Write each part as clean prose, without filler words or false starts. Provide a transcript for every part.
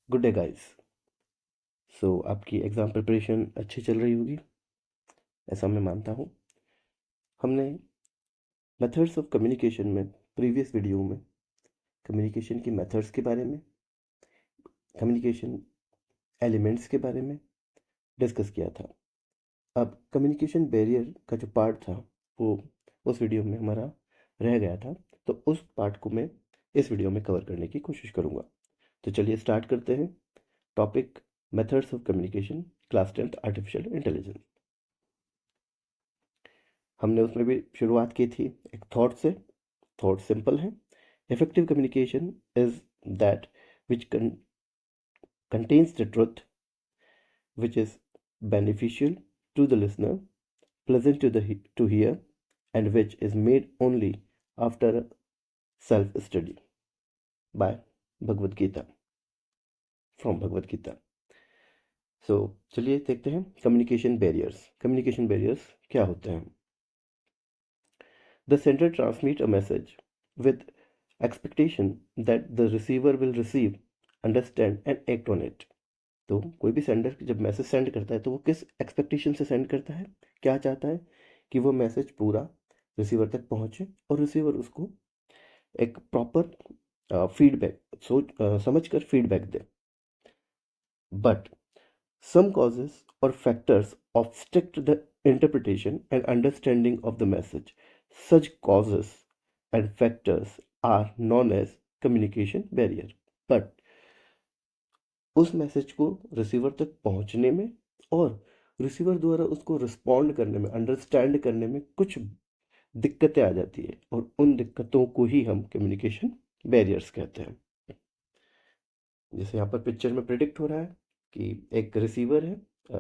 Good day guys. आपकी exam preparation अच्छी चल रही होगी, ऐसा मैं मानता हूँ। हमने मेथड्स ऑफ कम्युनिकेशन में प्रीवियस वीडियो में कम्युनिकेशन की मेथड्स के बारे में, कम्युनिकेशन एलिमेंट्स के बारे में डिस्कस किया था। अब कम्युनिकेशन बैरियर का जो पार्ट था वो उस वीडियो में हमारा रह गया था, तो उस पार्ट को मैं इस वीडियो में कवर करने की कोशिश करूँगा। तो चलिए स्टार्ट करते हैं। Topic methods of communication, class 10th artificial intelligence. हमने उसमें भी शुरुआत की थी एक थॉट से। थॉट सिंपल है। Effective communication is that which contains the truth, which is beneficial to the listener, pleasant to hear, and which is made only after self study by Bhagavad Gita, from Bhagavad Gita. सो चलिए देखते हैं communication barriers. Communication barriers क्या होते हैं? The sender transmits a message with expectation that the receiver will receive, understand and act on it. तो कोई भी sender जब मैसेज सेंड करता है तो वो किस एक्सपेक्टेशन से सेंड करता है? क्या चाहता है? कि वो मैसेज पूरा रिसीवर तक पहुंचे और रिसीवर उसको एक प्रॉपर फीडबैक समझ कर feedback they. But some causes or factors obstruct the interpretation and understanding of the message. Such causes and factors are known as communication barrier. But उस मैसेज को रिसीवर तक पहुंचने में और रिसीवर द्वारा उसको रिस्पॉन्ड करने में, अंडरस्टैंड करने में कुछ दिक्कतें आ जाती है और उन दिक्कतों को ही हम कम्युनिकेशन बैरियर्स कहते हैं। जैसे यहाँ पर पिक्चर में प्रिडिक्ट हो रहा है कि एक रिसीवर है,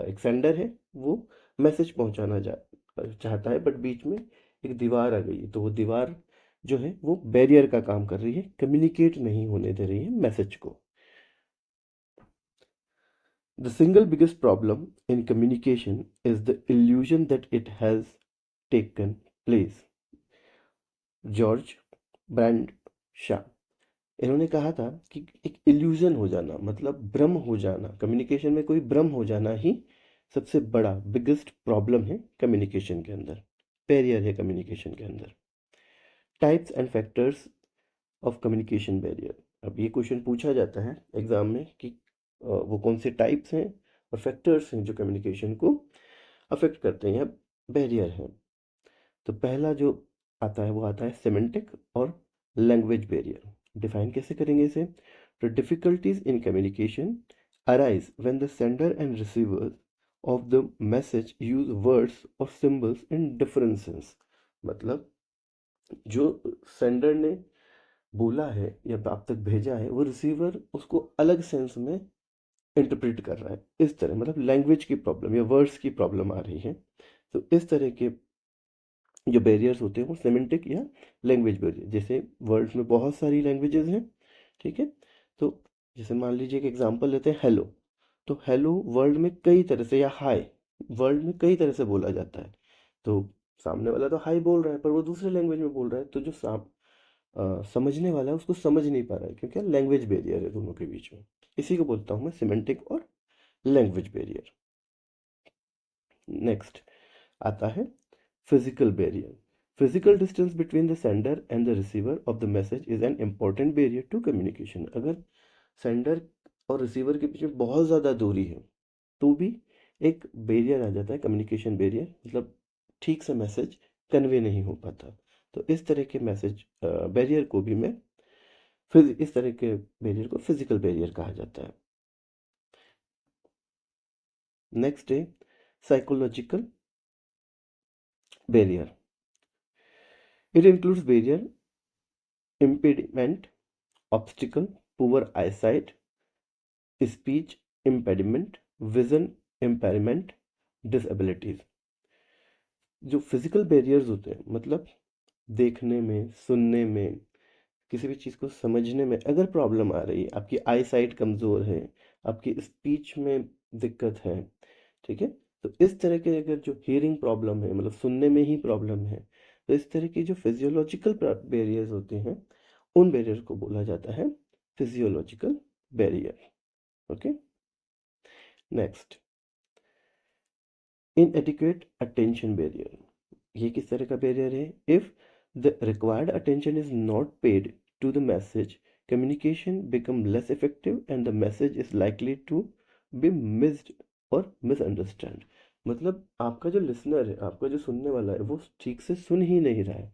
एक सेंडर है, वो मैसेज पहुंचाना चाहता है, बट बीच में एक दीवार आ गई है। तो वो दीवार जो है वो बैरियर का काम कर रही है, कम्युनिकेट नहीं होने दे रही है मैसेज को। The single biggest problem in communication is the illusion that it has taken place. George brand शा, इन्होंने कहा था कि एक इल्यूजन हो जाना, मतलब भ्रम हो जाना, कम्युनिकेशन में कोई भ्रम हो जाना ही सबसे बड़ा बिगेस्ट प्रॉब्लम है कम्युनिकेशन के अंदर, बैरियर है कम्युनिकेशन के अंदर। Types and factors of communication barrier. अब ये क्वेश्चन पूछा जाता है एग्जाम में कि वो कौन से टाइप्स हैं और फैक्टर्स हैं जो कम्युनिकेशन को अफेक्ट करते हैं या बैरियर हैं। तो पहला जो आता है वो आता है सेमेंटिक और लैंग्वेज बैरियर। डिफाइन कैसे करेंगे इसे? तो difficulties in communication arise when the sender and receiver of the message use words और सिंबल्स इन डिफरेंट सेंस। मतलब जो सेंडर ने बोला है या आप तक भेजा है, वो रिसीवर उसको अलग सेंस में इंटरप्रेट कर रहा है। इस तरह मतलब लैंग्वेज की प्रॉब्लम या वर्ड्स की प्रॉब्लम आ रही है। तो इस तरह के जो बैरियर्स होते हैं वो सेमेंटिक या लैंग्वेज बैरियर। जैसे वर्ल्ड में बहुत सारी लैंग्वेजेस हैं, ठीक है। तो जैसे मान लीजिए एक एग्जांपल लेते हैं, हेलो। तो हेलो वर्ल्ड में कई तरह से, या हाय वर्ल्ड में कई तरह से बोला जाता है। तो सामने वाला तो हाय बोल रहा है पर वो दूसरे लैंग्वेज में बोल रहा है, तो जो समझने वाला है उसको समझ नहीं पा रहा है, क्योंकि लैंग्वेज बैरियर है दोनों के बीच में। इसी को बोलता हूँ मैं सिमेंटिक और लैंग्वेज बैरियर। नेक्स्ट आता है physical barrier. Physical distance between the sender and the receiver of the message is an important barrier to communication. अगर सेंडर और रिसीवर के बीच में बहुत ज़्यादा दूरी है तो भी एक बैरियर आ जाता है, कम्युनिकेशन बैरियर, मतलब ठीक से मैसेज कन्वे नहीं हो पाता। तो इस तरह के मैसेज बैरियर को भी मैं फिर इस तरह के बैरियर को फिजिकल बैरियर कहा जाता है। नेक्स्ट है psychological barrier. It includes barrier impediment, obstacle, poor eyesight, speech impediment, vision impairment, disabilities। जो फिजिकल बैरियर्स होते हैं, मतलब देखने में, सुनने में, किसी भी चीज़ को समझने में अगर प्रॉब्लम आ रही है, आपकी आई साइट कमज़ोर है, आपकी स्पीच में दिक्कत है, ठीक है। तो इस तरह के अगर जो हियरिंग प्रॉब्लम है, मतलब सुनने में ही प्रॉब्लम है, तो इस तरह की जो फिजियोलॉजिकल बैरियर्स होते हैं उन बैरियर को बोला जाता है physiological barrier. Okay. Next, inadequate attention barrier. ये किस तरह का barrier है? If the required attention is not paid to the message, communication become less effective and the message is likely to be missed or misunderstood. मतलब आपका जो listener है, आपका जो सुनने वाला है, वो ठीक से सुन ही नहीं रहा है।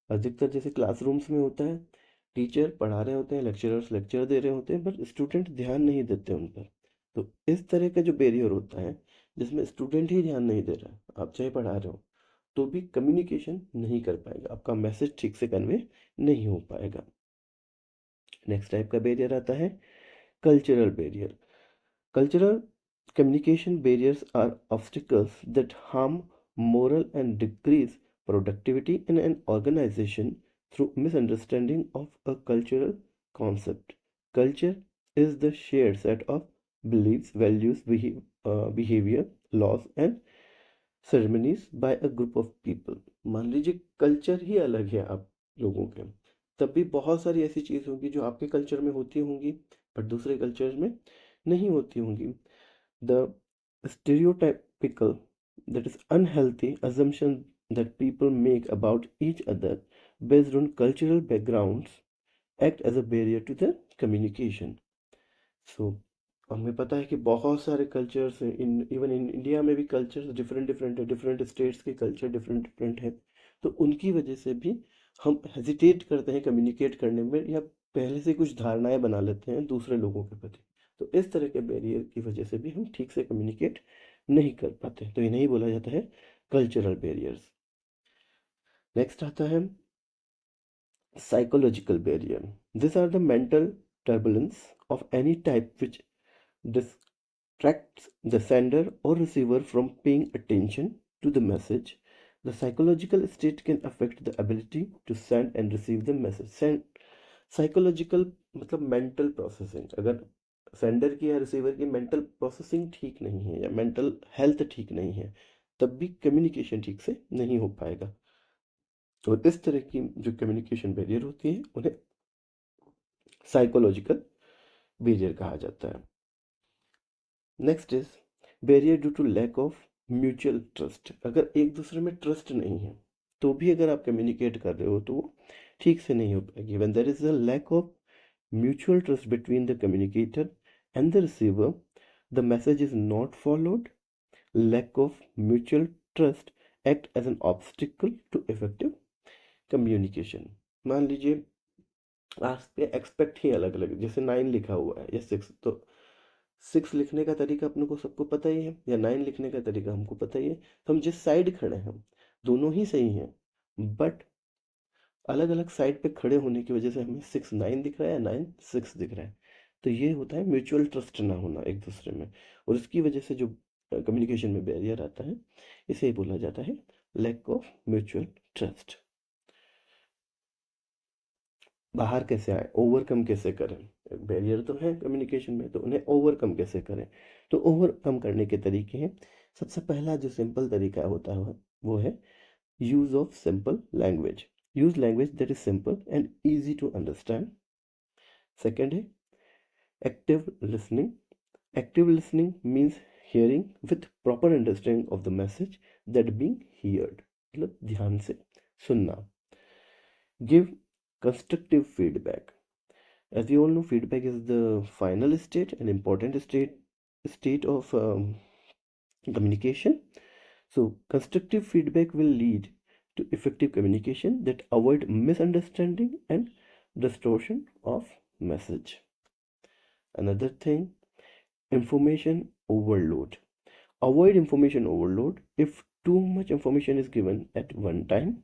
अधिकतर जैसे क्लासरूम्स में होता है, टीचर पढ़ा रहे होते हैं, लेक्चरर्स लेक्चर दे रहे होते हैं, पर स्टूडेंट ध्यान नहीं देते उन पर। तो इस तरह का जो बैरियर होता है, जिसमें स्टूडेंट ही ध्यान नहीं दे रहा है, आप चाहे पढ़ा रहे हो तो भी कम्युनिकेशन नहीं कर पाएगा, आपका मैसेज ठीक से कन्वे नहीं हो पाएगा। नेक्स्ट टाइप का बैरियर आता है cultural barrier. Cultural communication barriers are obstacles that harm moral and decrease productivity in an organization through misunderstanding of a cultural concept. Culture is the shared set of beliefs, values, behavior, laws, and ceremonies by a group of people. मान लीजिए culture ही अलग है आप लोगों के, तब भी बहुत सारी ऐसी चीज़ होंगी जो आपके कल्चर में होती होंगी पर दूसरे कल्चर में नहीं होती होंगी। The stereotypical, that is unhealthy assumption that people make about each other based on cultural backgrounds act as a barrier to the communication. So हमें पता है कि बहुत सारे कल्चर्स हैं, इन इवन इन इंडिया में भी कल्चर्स डिफरेंट डिफरेंट है, डिफरेंट स्टेट्स के कल्चर डिफरेंट डिफरेंट है। तो उनकी वजह से भी हम हेजिटेट करते हैं कम्युनिकेट करने में, या पहले से कुछ धारणाएं बना लेते हैं दूसरे लोगों के प्रति। तो इस तरह के बैरियर की वजह से भी हम ठीक से कम्युनिकेट नहीं कर पाते, तो इन्हें ही बोला जाता है कल्चरल बैरियर्स। नेक्स्ट आता है psychological barrier. These are the mental turbulence of any type which distracts the sender or receiver from paying attention to the message. The psychological state can affect the ability to send and receive the message. Psychological मतलब mental processing, अगर sender की या receiver की mental processing ठीक नहीं है या mental health ठीक नहीं है, तब भी कम्युनिकेशन ठीक से नहीं हो पाएगा। तो इस तरह की जो कम्युनिकेशन बैरियर होती है उन्हें साइकोलॉजिकल बैरियर कहा जाता है। Next is barrier due to lack of mutual trust. अगर एक दूसरे में ट्रस्ट नहीं है तो भी अगर आप कम्युनिकेट कर रहे हो तो वो ठीक से नहीं हो पाएगी। When there is a lack of mutual trust between the communicator and the receiver, the message is not followed. Lack of mutual trust act as an obstacle to effective communication. मान लीजिए आप पे एक्सपेक्ट ही अलग अलग, जैसे 9 लिखा हुआ है या 6, तो 6 लिखने का तरीका अपने को सबको पता ही है, या 9 लिखने का तरीका हमको पता ही है। तो हम जिस साइड खड़े हैं दोनों ही सही हैं, बट अलग अलग साइड पे खड़े होने की वजह से हमें 6 9 दिख रहा है या 9 6 दिख रहा है। तो ये होता है म्यूचुअल ट्रस्ट ना होना एक दूसरे में, और इसकी वजह से जो कम्युनिकेशन में बैरियर आता है इसे बोला जाता है लैक ऑफ म्यूचुअल ट्रस्ट। बाहर कैसे आए, ओवरकम कैसे करें? बैरियर तो है कम्युनिकेशन में, तो उन्हें ओवरकम कैसे करें? तो ओवरकम करने के तरीके हैं। सबसे पहला जो सिंपल तरीका होता है वो है use of simple language. Use language that is simple and easy to understand. Second है active listening. Active listening means hearing with proper understanding of the message that being heard, मतलब ध्यान से सुनना। Give constructive feedback. As you all know, feedback is the final state, an important state of communication. So constructive feedback will lead to effective communication that avoid misunderstanding and distortion of message. Another thing, information overload. Avoid information overload. If too much information is given at one time,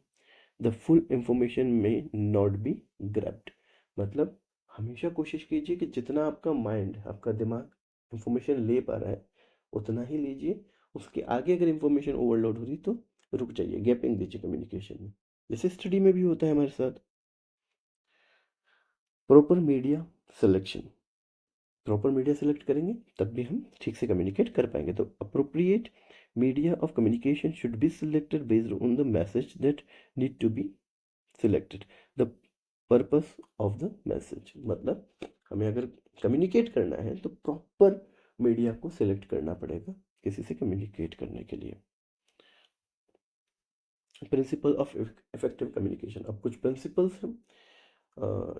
the full information में not be grabbed. मतलब हमेशा कोशिश कीजिए कि जितना आपका mind, आपका दिमाग इंफॉर्मेशन ले पा रहा है उतना ही लीजिए। उसके आगे अगर इंफॉर्मेशन ओवरलोड हो रही तो रुक जाइए, गैपिंग दीजिए कम्युनिकेशन में, जैसे स्टडी में भी होता है हमारे साथ। Proper media selection. Proper media select करेंगे तब भी हम ठीक से कम्युनिकेट कर पाएंगे। तो appropriate media of communication should be selected based on the message that need to be selected, the purpose of the message. मतलब हमें अगर कम्युनिकेट करना है तो प्रॉपर मीडिया को सिलेक्ट करना पड़ेगा किसी से कम्युनिकेट करने के लिए। प्रिंसिपल ऑफ इफेक्टिव कम्युनिकेशन, अब कुछ प्रिंसिपल्स हैं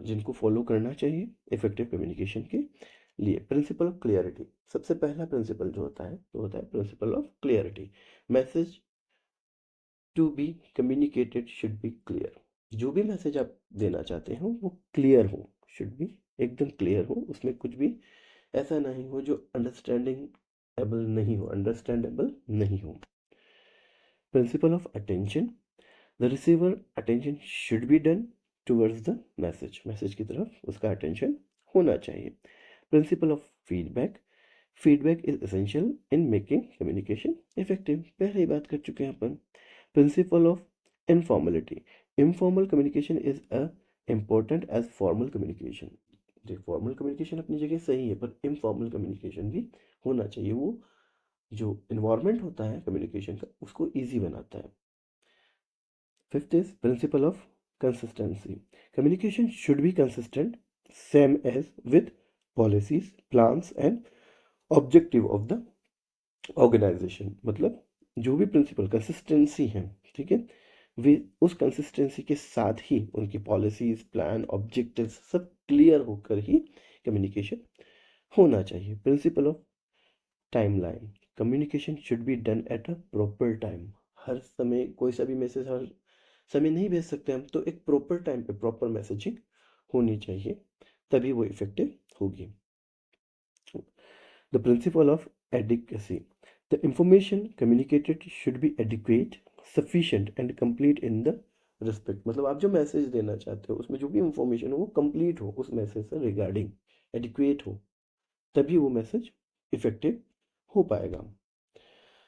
जिनको फॉलो करना चाहिए इफेक्टिव कम्युनिकेशन के लिए। प्रिंसिपल ऑफ क्लियरिटी, सबसे पहला प्रिंसिपल जो होता है वो होता है principle of clarity. Message to be communicated should be clear, जो भी मैसेज आप देना चाहते हो वो क्लियर हो, शुड बी एकदम क्लियर हो, उसमें कुछ भी ऐसा नहीं हो जो अंडरस्टैंडेबल नहीं हो। Principle of attention, the receiver attention should be done towards the message, message की तरफ उसका अटेंशन होना चाहिए। Principle of feedback, feedback is essential in making communication effective, पहले ही बात कर चुके हैं अपन। Principle of informality, informal communication is a important as formal communication, जो फॉर्मल कम्युनिकेशन अपनी जगह सही है पर इनफॉर्मल कम्युनिकेशन भी होना चाहिए, वो जो इन्वायरमेंट होता है कम्युनिकेशन का उसको ईजी बनाता है। Fifth is principle of consistency, communication should be consistent same as with policies plans and objective of the organisation, मतलब जो भी प्रिंसिपल कंसिस्टेंसी है, ठीक है, वे उस कंसिस्टेंसी के साथ ही उनकी पॉलिसीज प्लान ऑब्जेक्टिव्स सब क्लियर होकर ही कम्युनिकेशन होना चाहिए। Principle of timeline, communication should be done at a proper time, हर समय कोई सा भी मैसेज हर समय नहीं भेज सकते हम, तो एक प्रॉपर टाइम पे प्रॉपर मैसेजिंग होनी चाहिए, तभी वो इफेक्टिव होगी। The principle of adequacy, the information communicated should B adequate sufficient and complete in the respect, मतलब आप जो मैसेज देना चाहते हो उसमें जो भी इंफॉर्मेशन हो वो कंप्लीट हो उस मैसेज से रिगार्डिंग, एडिक्वेट हो, तभी वो मैसेज इफेक्टिव हो पाएगा।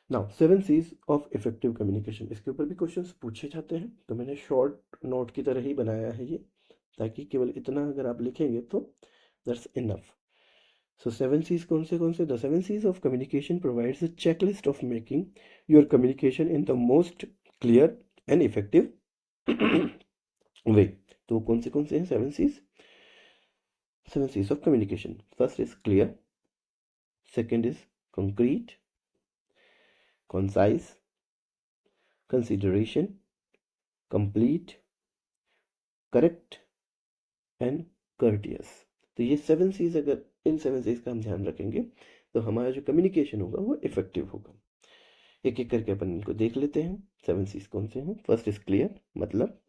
Now 7 C's of effective communication, इसके ऊपर भी क्वेश्चंस पूछे जाते हैं, तो मैंने शॉर्ट नोट की तरह ही बनाया है ये, ताकि केवल इतना अगर आप लिखेंगे तो दैट्स इनफ। सो 7 C's कौन से the 7 C's of communication provides a checklist of making your communication in the most clear and effective way. तो कौन से हैं 7 C's? 7 C's of communication, first is clear, second is concrete, concise, consideration, complete, correct and courteous। तो ये 7 C's, अगर इन 7 C's का हम ध्यान रखेंगे तो हमारा जो कम्युनिकेशन होगा वो इफेक्टिव होगा। एक एक करके अपन इनको देख लेते हैं। 7 C's कौन से हैं? फर्स्ट इज क्लियर, मतलब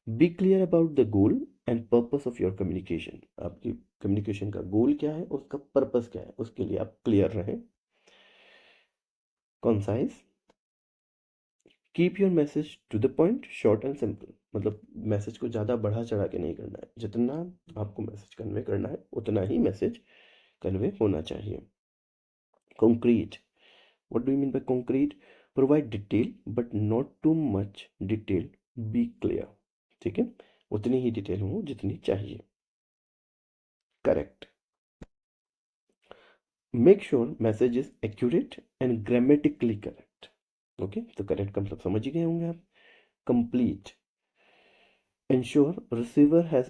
be clear about the goal and purpose of your communication, आपकी कम्युनिकेशन का गोल क्या है, उसका पर्पस क्या है, उसके लिए आप क्लियर रहें। Concise, keep your message to the point, short and simple, मतलब मैसेज को ज़्यादा बढ़ा चढ़ा के नहीं करना है, जितना आपको मैसेज कन्वे करना है उतना ही मैसेज कन्वे होना चाहिए। Concrete, what do you mean by concrete? Provide detail but not too much detail, be clear, ठीक है, उतनी ही डिटेल हो जितनी चाहिए। Correct, make sure message is accurate and grammatically correct, okay, तो करेक्ट का मतलब समझ ही गए होंगे आप। Complete, ensure receiver has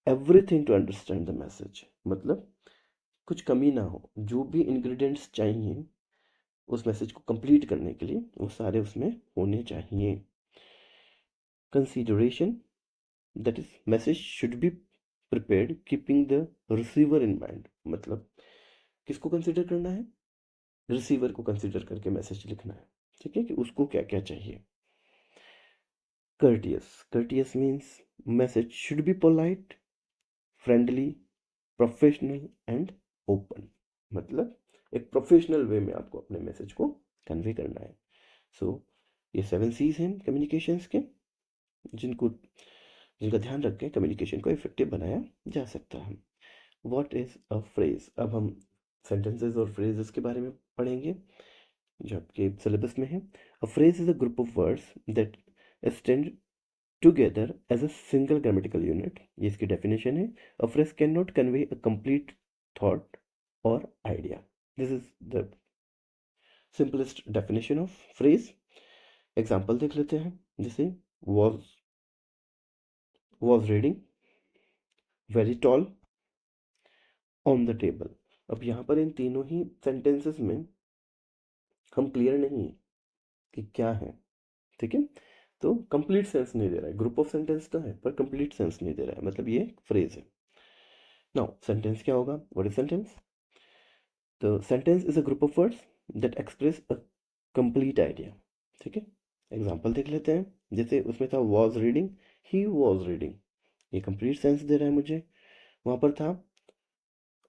everything to understand the message, मतलब कुछ कमी ना हो, जो भी इंग्रेडिएंट्स चाहिए उस मैसेज को कंप्लीट करने के लिए वो सारे उसमें होने चाहिए। Consideration, that is message should be prepared keeping the receiver in mind, मतलब किसको कंसीडर करना है? रिसीवर को कंसीडर करके मैसेज लिखना है, ठीक है, कि उसको क्या क्या चाहिए। courteous, courteous means message should be polite, friendly, professional and open, मतलब एक प्रोफेशनल वे में आपको अपने मैसेज को कन्वे करना है। सो ये 7 C's हैं कम्युनिकेशंस के, जिनको जिनका ध्यान रख के कम्युनिकेशन को इफेक्टिव बनाया जा सकता है। व्हाट इज अ फ्रेज, अब हम सेंटेंसेस और फ्रेजेस के बारे में पढ़ेंगे जो आपके सिलेबस में है। A phrase is a group of words that stand together as a single grammatical unit, ये इसकी डेफिनेशन है। A phrase can not convey a complete thought और idea, this is the simplest definition of phrase. Example देख लेते हैं, जैसे was reading, very tall, on the table. अब यहाँ पर इन तीनों ही सेंटेंसेस में हम क्लियर नहीं है कि क्या है, ठीक है। तो कंप्लीट सेंस नहीं दे रहा है, ग्रुप ऑफ सेंटेंस तो है पर कंप्लीट सेंस नहीं दे रहा है, मतलब ये फ्रेज है। नाउ सेंटेंस क्या होगा, व्हाट इज सेंटेंस? तो sentence is a group of words that express a complete idea, ठीक है। एग्जांपल देख लेते हैं, जैसे उसमें था was reading, he was reading, ये कंप्लीट सेंस दे रहा है मुझे। वहां पर था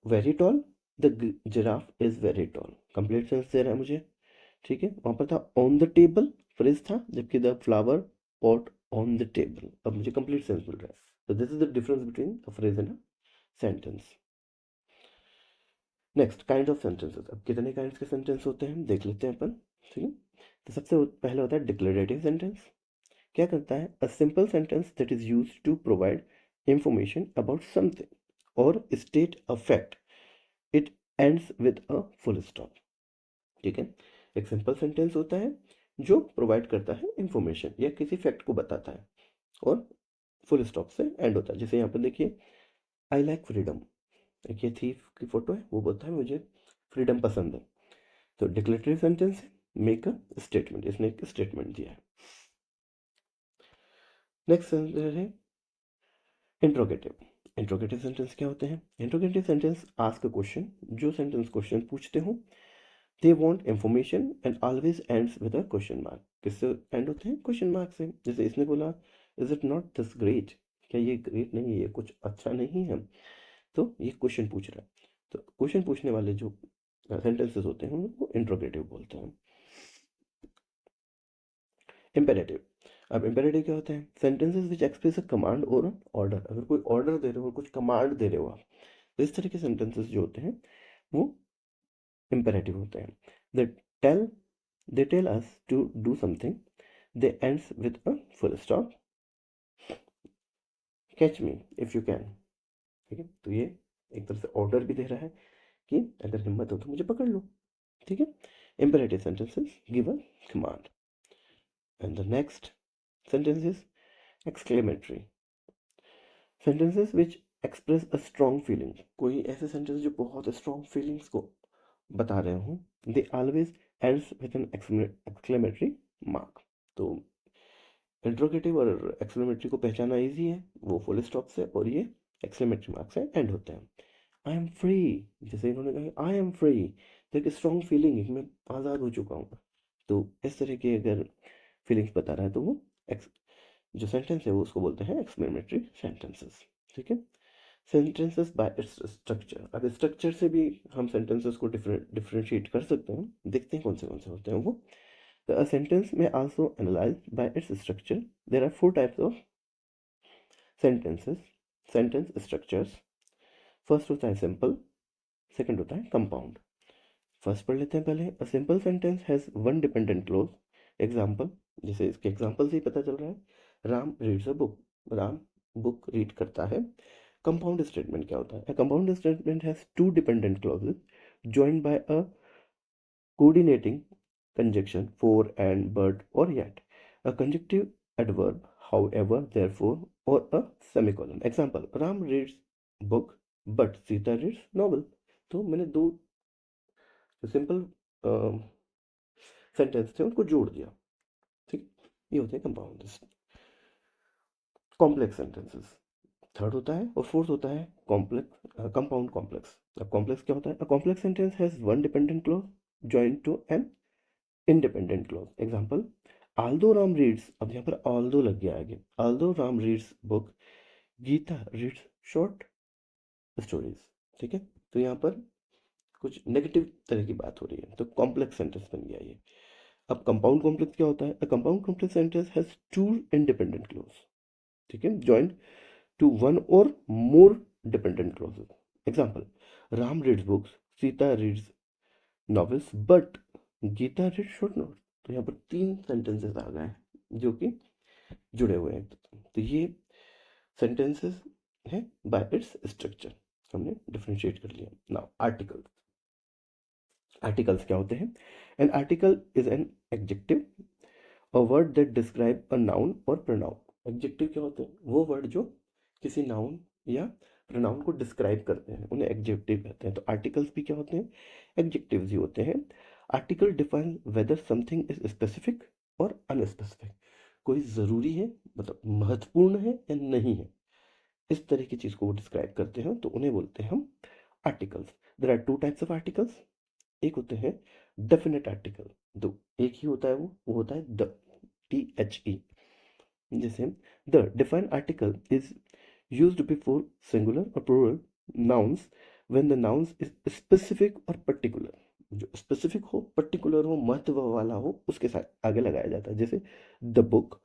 very tall, the giraffe is very tall, complete sense दे रहा है मुझे, ठीक है। वहां पर था ऑन द टेबल, फ्रेज था, जबकि the flower pot on the table, अब मुझे कंप्लीट सेंस मिल रहा है। तो this is the difference between a phrase and a sentence. Next kind of sentences, अब कितने काइंड के सेंटेंस होते हैं देख लेते हैं अपन, ठीक है। तो सबसे पहले होता है डिक्लेरेटिव सेंटेंस। क्या करता है, a simple sentence that is used to provide information about something और state a fact, it ends with a full stop, ठीक है। एक सिंपल सेंटेंस होता है जो प्रोवाइड करता है इंफॉर्मेशन या किसी फैक्ट को बताता है और फुल स्टॉप से एंड होता है। जैसे यहाँ पर देखिए, आई लाइक फ्रीडम, एक ये थीफ की फोटो है, वो बोलता है मुझे फ्रीडम पसंद है। तो declarative sentence make a statement, इसने एक स्टेटमेंट दिया है। नेक्स्ट सेंटेंस है इंट्रोगेटिव। इंट्रोगेटिव सेंटेंस क्या होते हैं, interrogative sentence ask a question, जो सेंटेंस क्वेश्चन पूछते हो, they want information and always ends with a question mark, किससे एंड होते हैं, क्वेश्चन मार्क से। जैसे इसने बोला is it not this great, क्या ये ग्रेट नहीं है, ये कुछ अच्छा नहीं है, तो ये क्वेश्चन पूछ रहा है। तो क्वेश्चन पूछने वाले जो सेंटेंसेस होते हैं उनको इंट्रोगेटिव बोलते हैं। इम्पेरेटिव, अब इम्पेरेटिव क्या होता है, sentences which express a command और ऑर्डर, अगर कोई ऑर्डर दे रहे हो, कुछ कमांड दे रहे हो आप, तो इस तरह के सेंटेंसेस जो होते हैं वो इम्पेरेटिव होते हैं। They tell they tell us to do something, they ends with a full stop, catch me if you can, ठीक है। तो ये एक तरह से ऑर्डर भी दे रहा है कि अगर हिम्मत हो तो मुझे पकड़ लो, ठीक है। Imperative sentences give a command. And the next sentence is exclamatory sentences which express a strong feeling, कोई ऐसे सेंटेंस जो बहुत स्ट्रॉन्ग फीलिंग्स को बता रहे हो, they always ends with an exclamatory mark. तो इंट्रोगेटिव और एक्सक्लेमेटरी को पहचाना इजी है, वो फुल स्टॉप से और ये एक्सक्लेमेटरी मार्क से एंड होते हैं। आई एम फ्री, जैसे इन्होंने कहा आई एम फ्री, तो एक स्ट्रॉन्ग फीलिंग है, मैं आज़ाद हो चुका हूँ। तो इस तरह की अगर फीलिंग्स बता रहा है तो वो जो सेंटेंस है वो उसको बोलते हैं एक्सक्लेमेटरी सेंटेंसेस, ठीक है। सेंटेंसेस बाय इट्स स्ट्रक्चर, अब स्ट्रक्चर से भी हम सेंटेंसेस को डिफरेंशिएट कर सकते हैं, देखते हैं कौन से होते हैं वो। तो a sentence may also analyzed by its structure. There are four types of sentences, sentence structures. First होता है सिंपल, सेकंड होता है कंपाउंड। फर्स्ट पढ़ लेते हैं पहले, अ simple sentence has one dependent clause. Example, जैसे इसके एग्जाम्पल से ही पता चल रहा है, Ram reads a book, Ram book read करता है। कंपाउंड स्टेटमेंट क्या होता है, a compound statement has two dependent clauses joined by a coordinating conjunction for and but or yet, a conjunctive adverb however therefore or a semicolon। example, Ram reads book but Sita reads novel। तो मैंने दो जो simple sentence थे उनको जोड़ दिया, ठीक। ये होते हैं कंपाउंड। कॉम्प्लेक्स सेंटेंसेस थर्ड होता है और फोर्थ होता है कॉम्प्लेक्स कंपाउंड कॉम्प्लेक्स। अब कॉम्प्लेक्स क्या होता है, a complex sentence has one dependent clause joint to an independent clause. Example, although Ram reads, अब यहाँ पर although लग गया आगे, although Ram reads book, Gita reads short stories, ठीक है। तो यहाँ पर कुछ नेगेटिव तरह की बात हो रही है, तो कॉम्प्लेक्स सेंटेंस बन गया ये। अब कंपाउंड कॉम्प्लेक्स क्या होता है, a compound complex sentence has two independent clause, ठीक है, joint to one or more dependent clauses. Example, Ram reads books, Sita reads novels but Gita read short note. तो यहाँ पर तीन सेंटेंसेस आ गए जो कि जुड़े हुए हैं, तो ये सेंटेंसेस हैं बाय इट्स स्ट्रक्चर, हमने डिफरेंशिएट कर लिया। नाउ आर्टिकल, आर्टिकल्स क्या होते हैं, N article is an adjective, a word that describe a noun और प्रोनाउन। एडजेक्टिव क्या होते हैं, वो वर्ड जो किसी नाउन या प्रोनाउन को डिस्क्राइब करते हैं, उन्हें एडजेक्टिव कहते हैं। तो आर्टिकल्स भी क्या होते हैं? एडजेक्टिव्स ही होते हैं। Article define whether something is specific और अनस्पेसिफिक, कोई ज़रूरी है मतलब महत्वपूर्ण है या नहीं है, इस तरह की चीज़ को वो डिस्क्राइब करते हैं, तो उन्हें बोलते हैं हम articles. There are two types of articles. एक होते हैं डेफिनेट आर्टिकल, दो एक ही होता है, वो होता है द, THE। जैसे the defined article is used before singular or plural nouns when the nouns is specific or particular। जो स्पेसिफिक हो, पर्टिकुलर हो, महत्व वाला हो, उसके साथ आगे लगाया जाता है। जैसे the book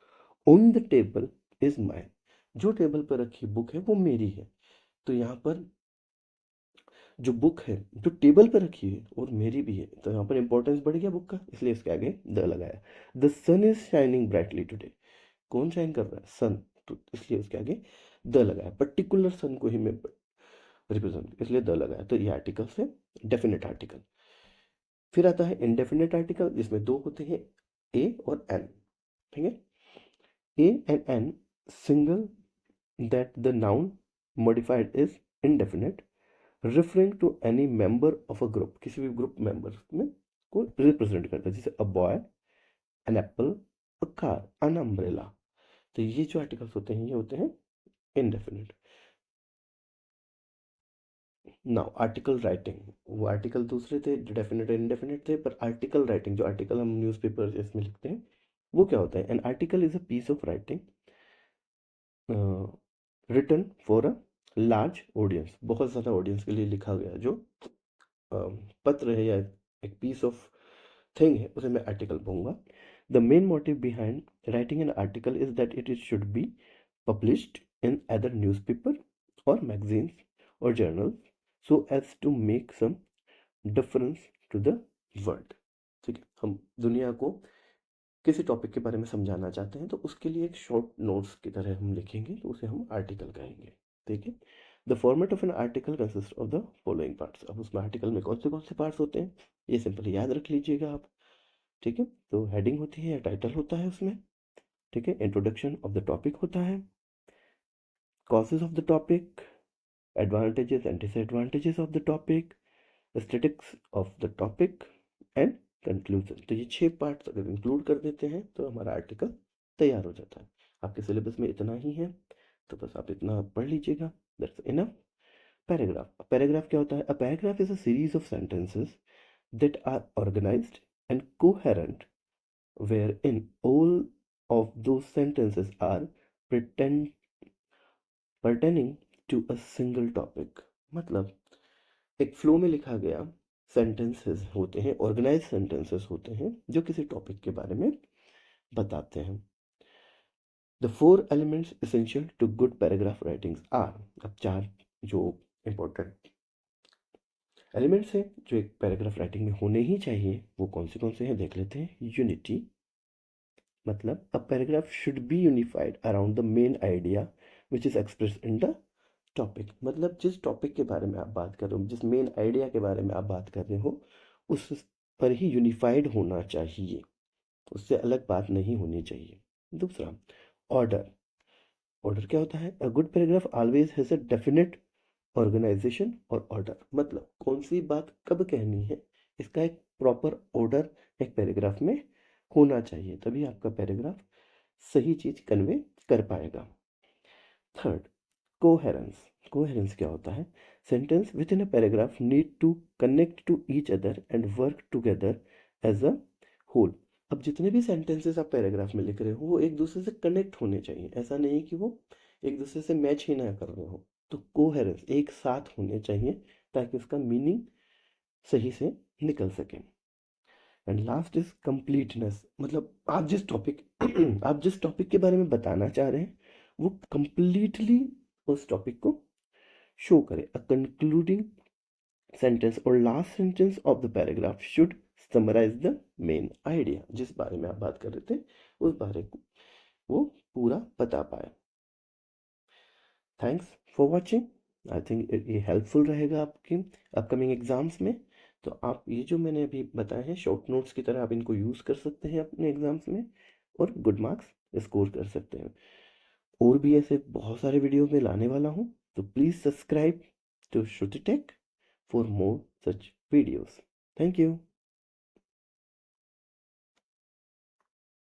on the table is mine, जो टेबल पर रखी बुक है वो मेरी है। तो यहाँ पर जो बुक है जो टेबल पर रखी है और मेरी भी है, तो यहाँ पर इंपॉर्टेंस बढ़ गया बुक का, इसलिए इसके आगे द लगाया। The sun is shining brightly today, कौन शाइन कर रहा है? सन। तो इसलिए उसके आगे द लगाया, पर्टिकुलर सन को ही मैं रिप्रेजेंट, इसलिए द लगाया। तो ये आर्टिकल्स है डेफिनेट आर्टिकल। फिर आता है इनडेफिनेट आर्टिकल, जिसमें दो होते हैं, ए और एन। ठीक है, a and an single that the noun modified is indefinite referring to any member of a group, किसी भी ग्रुप मेंबर में को रिप्रेजेंट करता है। जैसे a boy, an apple, a car, an umbrella. तो ये जो आर्टिकल्स होते हैं ये होते हैं इनडेफिनेट। नाउ आर्टिकल राइटिंग, वो आर्टिकल दूसरे थे जो डेफिनेट एंड इंडेफिनेट थे, पर आर्टिकल राइटिंग, जो आर्टिकल हम न्यूज़पेपर इसमें लिखते हैं, वो क्या होता है? An article is a piece of writing written for a large audience, बहुत ज़्यादा ऑडियंस के लिए लिखा गया जो पत्र है या एक पीस ऑफ थिंग है, उसे मैं आर्टिकल बोलूँगा। The main motive behind writing an article is that it should be published in either newspaper or magazines or journals so as to make some difference to the world। ठीक है, हम दुनिया को किसी टॉपिक के बारे में समझाना चाहते हैं, तो उसके लिए एक शॉर्ट नोट्स की तरह हम लिखेंगे, तो उसे हम आर्टिकल कहेंगे। ठीक है, the format of an article consist of the following parts. अब उसमें आर्टिकल में कौन से पार्ट्स होते हैं, ये सिंपल याद रख लीजिएगा आप। ठीक है, तो हेडिंग होती है या टाइटल होता है उसमें। ठीक है, इंट्रोडक्शन ऑफ द टॉपिक होता है, causes of the topic, advantages and disadvantages of the topic, aesthetics of the topic and conclusion। तो ये 6 पार्ट्स अगर इंक्लूड कर देते हैं तो हमारा आर्टिकल तैयार हो जाता है। आपके सिलेबस में इतना ही है, तो बस आप इतना पढ़ लीजिएगा, दैट्स इनफ। पैराग्राफ, पैराग्राफ क्या होता है? A paragraph is a series of sentences that are organised and coherent wherein all of those sentences are pretend pertaining to a single topic। मतलब एक फ्लो में लिखा गया सेंटेंसेस होते हैं, ऑर्गेनाइज सेंटेंसेस होते हैं जो किसी टॉपिक के बारे में बताते हैं। The four elements essential to good paragraph writings are, अब 4 जो इंपॉर्टेंट एलिमेंट्स हैं जो एक पैराग्राफ राइटिंग में होने ही चाहिए, वो कौन से हैं देख लेते हैं। यूनिटी, मतलब a paragraph should be unified around the main idea which is express in the topic. मतलब जिस टॉपिक के बारे में आप बात कर रहे हो, जिस मेन आइडिया के बारे में आप बात कर रहे हो, उस पर ही यूनिफाइड होना चाहिए, उससे अलग बात नहीं होनी चाहिए। दूसरा, ऑर्डर। ऑर्डर क्या होता है? A good paragraph always has a definite organisation और ऑर्डर, मतलब कौन सी बात कब कहनी है, इसका एक प्रॉपर ऑर्डर एक पैराग्राफ में होना चाहिए, तभी आपका पैराग्राफ सही चीज कन्वे कर पाएगा। Third, coherence. कोहेरेंस क्या होता है? Sentence within a paragraph need to connect to each other and work together as a whole. अब जितने भी सेंटेंसेस आप पैराग्राफ में लिख रहे हो वो एक दूसरे से कनेक्ट होने चाहिए, ऐसा नहीं कि वो एक दूसरे से मैच ही ना कर रहे हो। तो कोहेरेंस एक साथ होने चाहिए ताकि उसका मीनिंग सही से निकल सके। एंड लास्ट इज कंप्लीटनेस, मतलब आप जिस टॉपिक के बारे में बताना चाह रहे हैं वो कंप्लीटली उस टॉपिक को शो करे। अ कंक्लूडिंग सेंटेंस और last sentence of the paragraph should summarise the main idea, जिस बारे में आप बात कर रहे थे उस बारे को वो पूरा बता पाए। Thanks for watching. I think ये हेल्पफुल रहेगा आपके अपकमिंग एग्जाम्स में। तो आप ये जो मैंने अभी बताए हैं शॉर्ट नोट्स की तरह आप इनको यूज़ कर सकते हैं अपने एग्जाम्स में और गुड मार्क्स स्कोर कर सकते हैं। और भी ऐसे बहुत सारे वीडियो में लाने वाला हूँ। So please subscribe to Shruti Tech for more such videos. Thank you.